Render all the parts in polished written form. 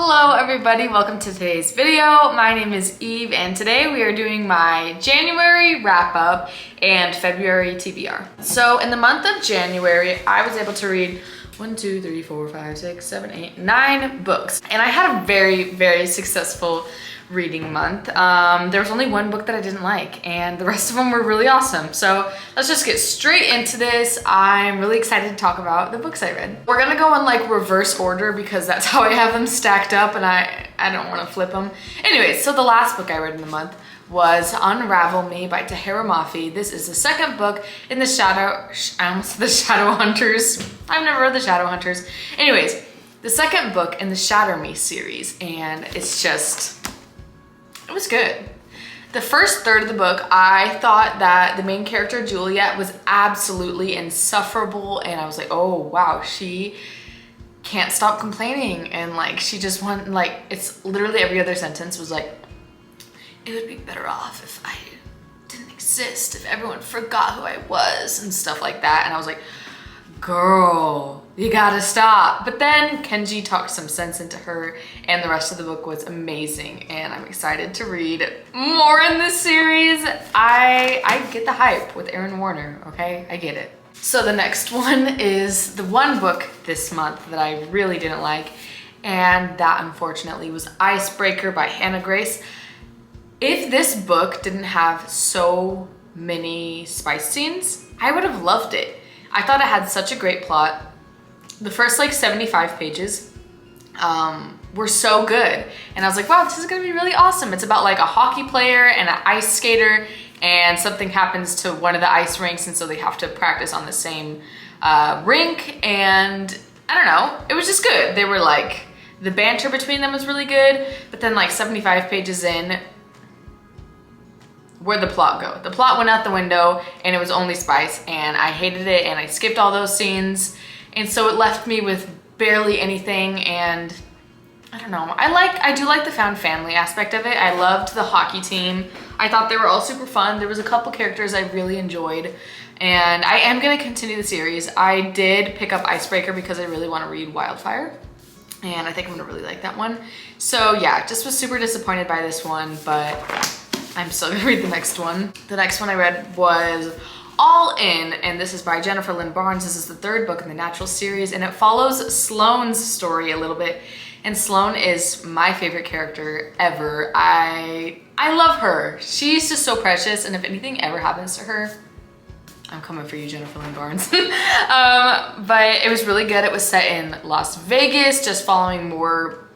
Hello everybody, welcome to today's video. My name is Eve and today we are doing my January wrap up and February TBR. So in the month of January, I was able to read 9 books. And I had a very successful reading month. There was only one book that I didn't like and the rest of them were really awesome. So let's just get straight into this. I'm really excited to talk about the books I read. We're gonna go in like reverse order because that's how I have them stacked up and I don't want to flip them. Anyways, so the last book I read in the month was Unravel Me by tahereh. This is the second book in the the Shadow Hunters. I've never read the Shadow Hunters. Anyways, the second book in the Shatter Me series, and it's just, it was good. The first third of the book, I thought that the main character, Juliet, was absolutely insufferable, and I was like, oh wow, she can't stop complaining, and like, she just it's literally every other sentence was like, it would be better off if I didn't exist, if everyone forgot who I was, and stuff like that, and I was like, girl, you gotta stop. But then Kenji talked some sense into her and the rest of the book was amazing and I'm excited to read more in this series. I get the hype with Aaron Warner, okay? I get it. So the next one is the one book this month that I really didn't like, and that unfortunately was Icebreaker by Hannah Grace. If this book didn't have so many spice scenes, I would have loved it. I thought it had such a great plot. The first like 75 pages were so good. And I was like, wow, this is gonna be really awesome. It's about like a hockey player and an ice skater and something happens to one of the ice rinks and so they have to practice on the same rink, and I don't know, it was just good. They were like, the banter between them was really good, but then like 75 pages in, where'd the plot go? The plot went out the window and it was only spice and I hated it and I skipped all those scenes. And so it left me with barely anything, and I don't know. I do like the found family aspect of it. I loved the hockey team. I thought they were all super fun. There was a couple characters I really enjoyed, and I am gonna continue the series. I did pick up Icebreaker because I really wanna read Wildfire, and I think I'm gonna really like that one. So yeah, just was super disappointed by this one, but I'm still gonna read the next one. The next one I read was All In, and this is by Jennifer Lynn Barnes. This is the third book in the Natural series, and it follows Sloane's story a little bit. And Sloane is my favorite character ever. I love her. She's just so precious, and if anything ever happens to her, I'm coming for you, Jennifer Lynn Barnes. But it was really good. It was set in Las Vegas, just following more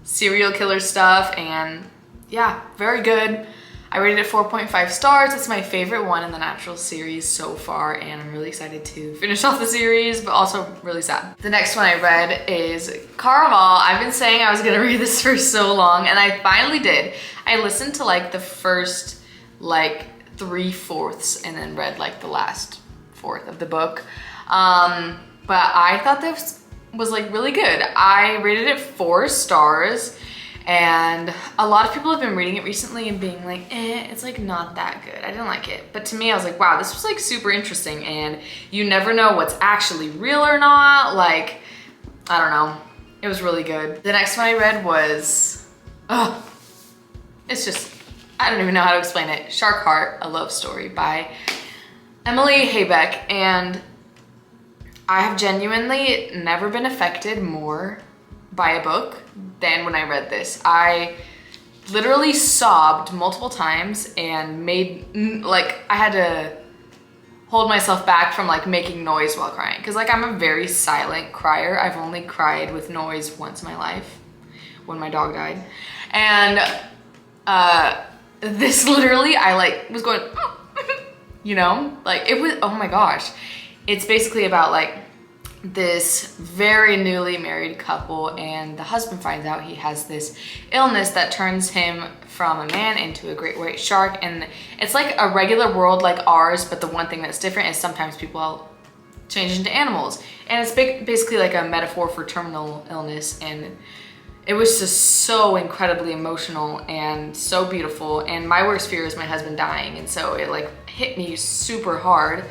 serial killer stuff, and yeah, very good. I rated it 4.5 stars. It's my favorite one in the Natural series so far, and I'm really excited to finish off the series, but also really sad. The next one I read is Caraval. I've been saying I was gonna read this for so long, and I finally did. I listened to like the first like 3/4 and then read like the last fourth of the book. But I thought this was like really good. I rated it 4 stars. And a lot of people have been reading it recently and being like, it's like not that good. I didn't like it. But to me, I was like, wow, this was like super interesting, and you never know what's actually real or not. Like, I don't know. It was really good. The next one I read was, it's just, I don't even know how to explain it. Shark Heart, A Love Story by Emily Habeck. And I have genuinely never been affected more by a book than when I read this. I literally sobbed multiple times and made, like, I had to hold myself back from like making noise while crying, because like I'm a very silent crier. I've only cried with noise once in my life, when my dog died. And this literally, I like was going, you know, like it was, oh my gosh. It's basically about like this very newly married couple, and the husband finds out he has this illness that turns him from a man into a great white shark. And it's like a regular world like ours, but the one thing that's different is sometimes people change into animals, and it's basically like a metaphor for terminal illness. And it was just so incredibly emotional and so beautiful, and my worst fear is my husband dying, and so it like hit me super hard.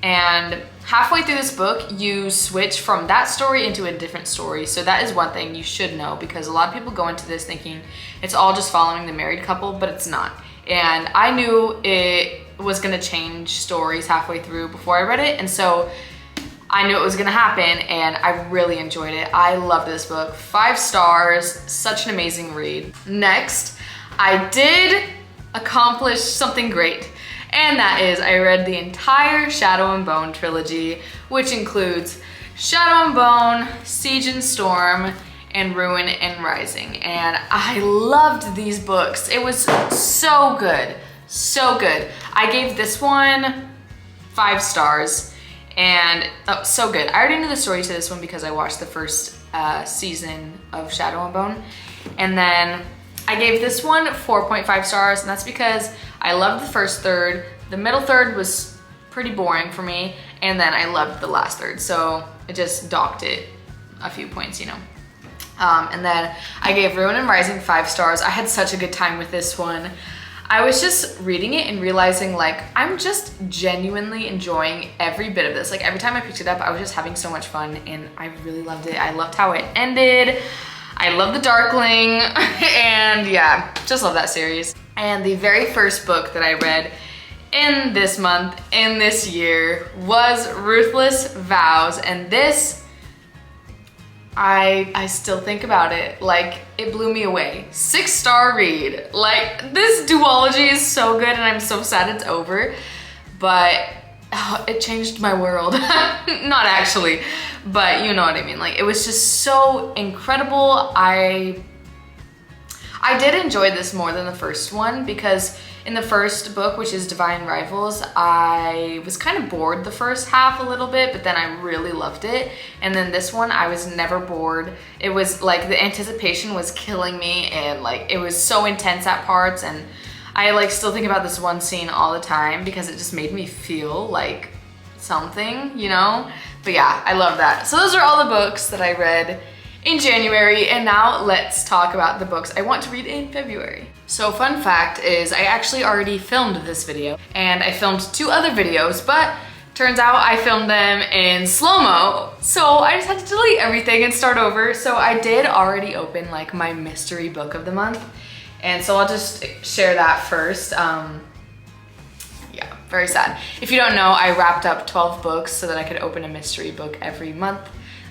And halfway through this book, you switch from that story into a different story. So that is one thing you should know, because a lot of people go into this thinking it's all just following the married couple, but it's not. And I knew it was gonna change stories halfway through before I read it, and so I knew it was gonna happen, and I really enjoyed it. I loved this book. 5 stars, such an amazing read. Next, I did accomplish something great, and that is I read the entire Shadow and Bone trilogy, which includes Shadow and Bone, Siege and Storm, and Ruin and Rising. And I loved these books. It was so good, so good. I gave this one 5 stars, and oh, so good. I already knew the story to this one because I watched the first season of Shadow and Bone. And then I gave this one 4.5 stars, and that's because I loved the first third. The middle third was pretty boring for me, and then I loved the last third, so it just docked it a few points, you know. And then I gave Ruin and Rising 5 stars. I had such a good time with this one. I was just reading it and realizing, like, I'm just genuinely enjoying every bit of this. Like, every time I picked it up, I was just having so much fun, and I really loved it. I loved how it ended. I love the Darkling, and yeah, just love that series. And the very first book that I read in this month, in this year, was Ruthless, Vows, and this, I still think about it. Like, it blew me away. 6-star read. Like, this duology is so good, and I'm so sad it's over, but oh, it changed my world. Not actually, but you know what I mean. Like, it was just so incredible. I did enjoy this more than the first one, because in the first book, which is Divine Rivals, I was kind of bored the first half a little bit, but then I really loved it. And then this one, I was never bored. It was like the anticipation was killing me, and like it was so intense at parts, and I like still think about this one scene all the time because it just made me feel like something, you know? But yeah, I love that. So those are all the books that I read in January, and now let's talk about the books I want to read in February. So fun fact is I actually already filmed this video, and I filmed 2 other videos, but turns out I filmed them in slow-mo, so I just had to delete everything and start over. So I did already open like my mystery book of the month, and so I'll just share that first. Yeah, very sad. If you don't know, I wrapped up 12 books so that I could open a mystery book every month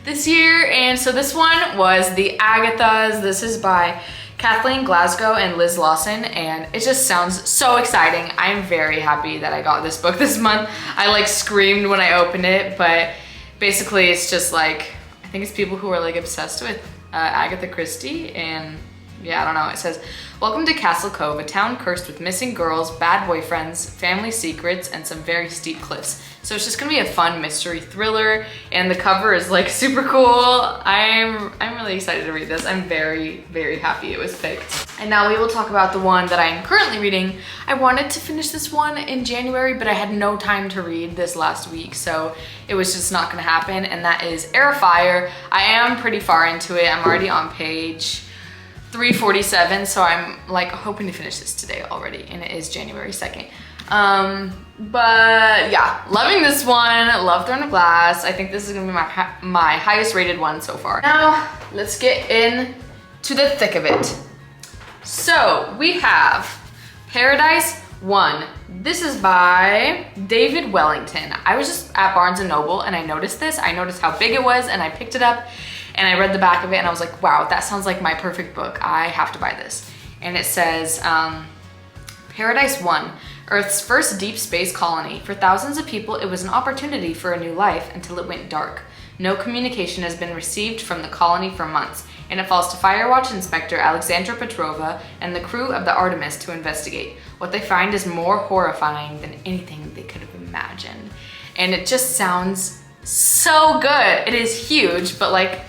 this year, and so this one was the Agathas. This is by Kathleen, Glasgow, and Liz Lawson, and it just sounds so exciting. I'm very happy that I got this book this month. I like screamed when I opened it, but basically it's just like, I think it's people who are like obsessed with Agatha Christie, and yeah, I don't know. It says, welcome to Castle Cove, a town cursed with missing girls, bad boyfriends, family secrets, and some very steep cliffs. So it's just gonna be a fun mystery thriller, and the cover is like super cool. I'm really excited to read this. I'm very, very happy it was picked. And now we will talk about the one that I'm currently reading. I wanted to finish this one in January, but I had no time to read this last week, so it was just not gonna happen, and that is Heir. I am pretty far into it. I'm already on page 347, so I'm like hoping to finish this today already, and it is January 2nd. But yeah, loving this one. Love Throne of Glass. I think this is gonna be my highest rated one so far. Now let's get in to the thick of it. So we have Paradise 1. This is by David Wellington. I was just at Barnes & Noble and I noticed this. I noticed how big it was, and I picked it up and I read the back of it, and I was like, wow, that sounds like my perfect book. I have to buy this. And it says, Paradise 1, Earth's first deep space colony. For thousands of people, it was an opportunity for a new life until it went dark. No communication has been received from the colony for months, and it falls to Firewatch Inspector Alexandra Petrova and the crew of the Artemis to investigate. What they find is more horrifying than anything they could have imagined. And it just sounds so good. It is huge, but like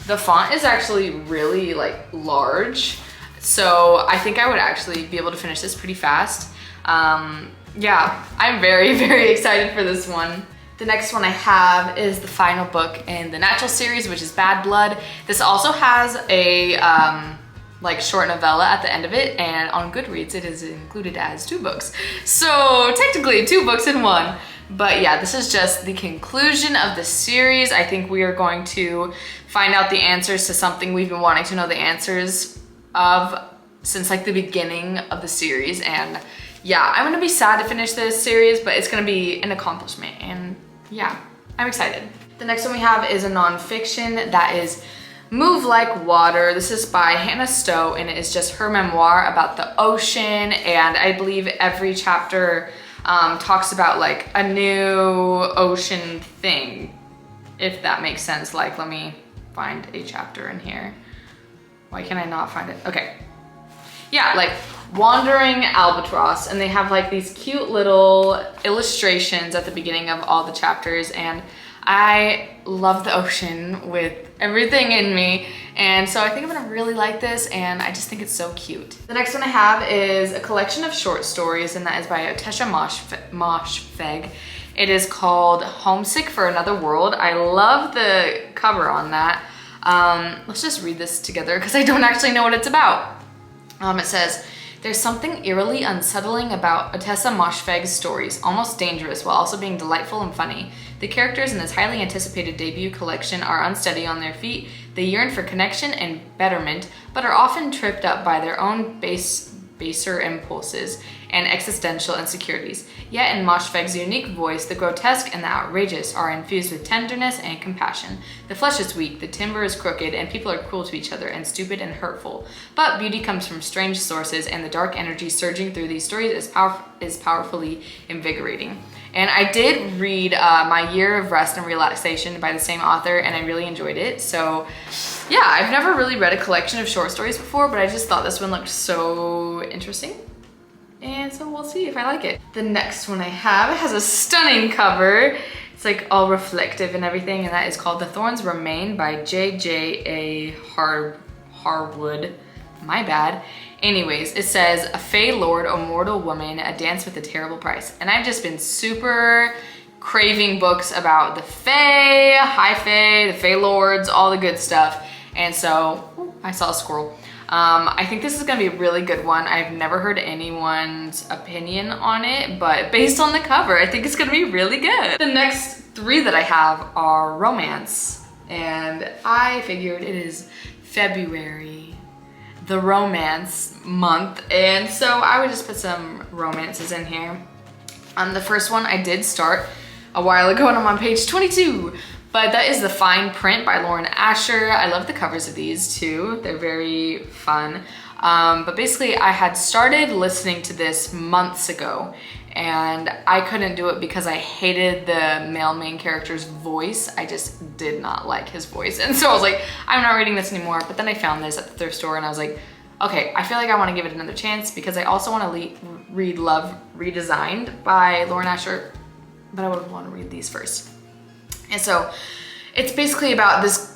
the font is actually really like large. So I think I would actually be able to finish this pretty fast. Yeah, I'm very, very excited for this one. The next one I have is the final book in the Natural series, which is Bad Blood. This also has a like short novella at the end of it, and on Goodreads it is included as 2 books. So technically 2 books in 1. But yeah, this is just the conclusion of the series. I think we are going to find out the answers to something we've been wanting to know the answers of since like the beginning of the series. And yeah, I'm gonna be sad to finish this series, but it's gonna be an accomplishment, and yeah, I'm excited. The next one we have is a nonfiction that is Move Like Water. This is by Hannah Stowe, and it is just her memoir about the ocean, and I believe every chapter talks about like a new ocean thing, if that makes sense. Like, let me find a chapter in here. Why can I not find it? Okay. Yeah, like Wandering Albatross, and they have like these cute little illustrations at the beginning of all the chapters, and I love the ocean with everything in me, and so I think I'm gonna really like this, and I just think it's so cute. The next one I have is a collection of short stories, and that is by Ottessa Moshfegh. It is called Homesick for Another World. I love the cover on that. Let's just read this together because I don't actually know what it's about. It says, there's something eerily unsettling about Ottessa Moshfegh's stories, almost dangerous while also being delightful and funny. The characters in this highly anticipated debut collection are unsteady on their feet. They yearn for connection and betterment, but are often tripped up by their own baser impulses and existential insecurities. Yet in Moshfegh's unique voice, the grotesque and the outrageous are infused with tenderness and compassion. The flesh is weak, the timber is crooked, and people are cruel to each other and stupid and hurtful. But beauty comes from strange sources, and the dark energy surging through these stories is powerfully invigorating. And I did read My Year of Rest and Relaxation by the same author, and I really enjoyed it. So yeah, I've never really read a collection of short stories before, but I just thought this one looked so interesting. And so we'll see if I like it. The next one I have has a stunning cover. It's like all reflective and everything, and that is called The Thorns Remain by J.J.A. Harwood. My bad. Anyways, it says, a fey lord, a mortal woman, a dance with a terrible price. And I've just been super craving books about the fey, high fey, the fey lords, all the good stuff. And so, ooh, I saw a squirrel. I think this is gonna be a really good one. I've never heard anyone's opinion on it, but based on the cover, I think it's gonna be really good. The next 3 that I have are romance, and I figured it is February, the romance month, and so I would just put some romances in here. The first one I did start a while ago, and I'm on page 22. But that is The Fine Print by Lauren Asher. I love the covers of these too. They're very fun. But basically I had started listening to this months ago, and I couldn't do it because I hated the male main character's voice. I just did not like his voice. And so I was like, I'm not reading this anymore. But then I found this at the thrift store, and I was like, okay, I feel like I want to give it another chance because I also want to read Love Redesigned by Lauren Asher, but I would want to read these first. And so it's basically about this,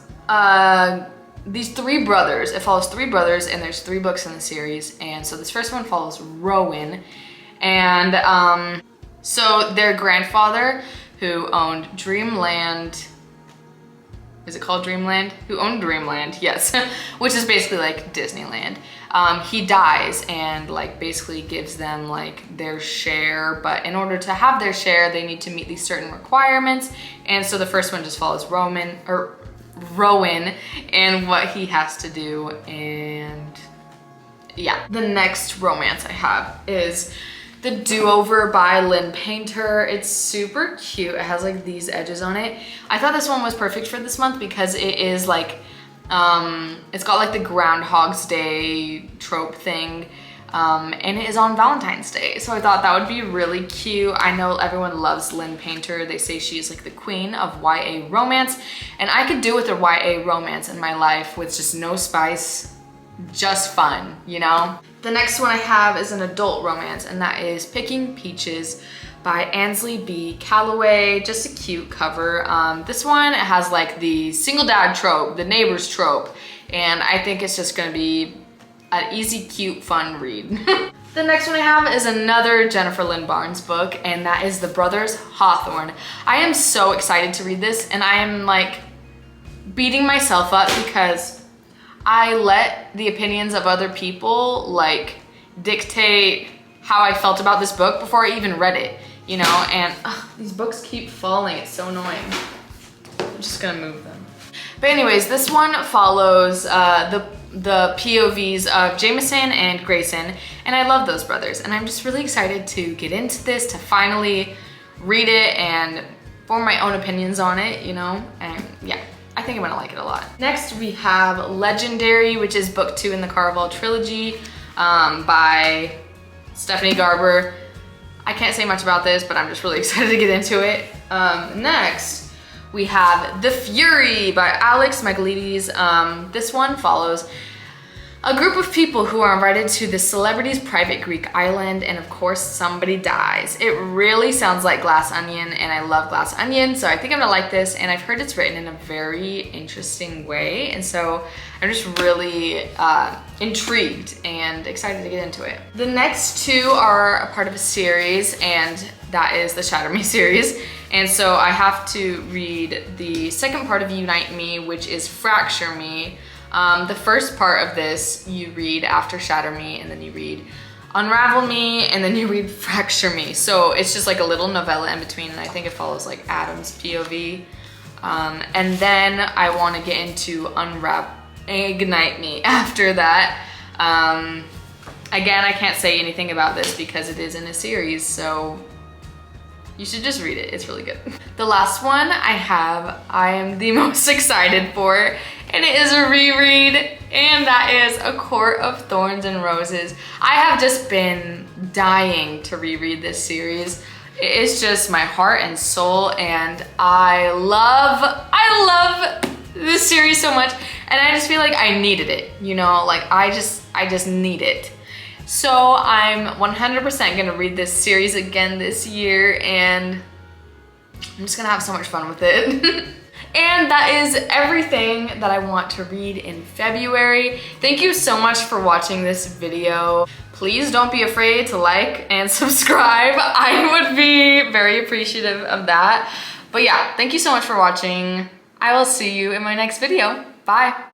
these 3 brothers. It follows 3 brothers, and there's 3 books in the series. And so this first one follows Rowan, and so their grandfather, who owned Dreamland, is it called Dreamland? Who owned Dreamland, yes, which is basically like Disneyland. He dies and like basically gives them like their share, but in order to have their share, they need to meet these certain requirements. And so the first one just follows Rowan and what he has to do. And yeah, the next romance I have is The Do-Over by Lynn Painter. It's super cute. It has like these edges on it. I thought this one was perfect for this month because it is like, it's got like the Groundhog's Day trope thing, and it is on Valentine's Day. So I thought that would be really cute. I know everyone loves Lynn Painter. They say she's like the queen of YA romance, and I could do with a YA romance in my life with just no spice, just fun, you know? The next one I have is an adult romance, and that is Picking Peaches by Ansley B. Calloway. Just a cute cover. This one has like the single dad trope, the neighbors trope, and I think it's just gonna be an easy, cute, fun read. The next one I have is another Jennifer Lynn Barnes book, and that is The Brothers Hawthorne. I am so excited to read this, and I am like beating myself up because I let the opinions of other people like dictate how I felt about this book before I even read it, you know, and these books keep falling. It's so annoying. I'm just gonna move them. But anyways, this one follows the POVs of Jameson and Grayson, and I love those brothers, and I'm just really excited to get into this, to finally read it and form my own opinions on it, you know, and yeah, I think I'm gonna like it a lot. Next we have Legendary, which is book 2 in the Caraval trilogy by Stephanie Garber. I can't say much about this, but I'm just really excited to get into it. Next, we have The Fury by Alex Michaelides. This one follows a group of people who are invited to the celebrity's private Greek island, and of course somebody dies. It really sounds like Glass Onion, and I love Glass Onion, so I think I'm gonna like this, and I've heard it's written in a very interesting way, and so I'm just really intrigued and excited to get into it. The next 2 are a part of a series, and that is the Shatter Me series, and so I have to read the second part of Unite Me, which is Fracture Me. The first part of this you read after Shatter Me, and then you read Unravel Me, and then you read Fracture Me. So it's just like a little novella in between, and I think it follows like Adam's POV. And then I want to get into Ignite Me after that. Again, I can't say anything about this because it is in a series, so you should just read it. It's really good. The last one I am the most excited for, and it is a reread, and that is A Court of Thorns and Roses. I have just been dying to reread this series. It is just my heart and soul, and I love this series so much, and I just feel like I needed it, you know, like I just need it. So I'm 100% gonna read this series again this year, and I'm just gonna have so much fun with it. And that is everything that I want to read in February. Thank you so much for watching this video. Please don't be afraid to like and subscribe. I would be very appreciative of that. But yeah, thank you so much for watching. I will see you in my next video. Bye.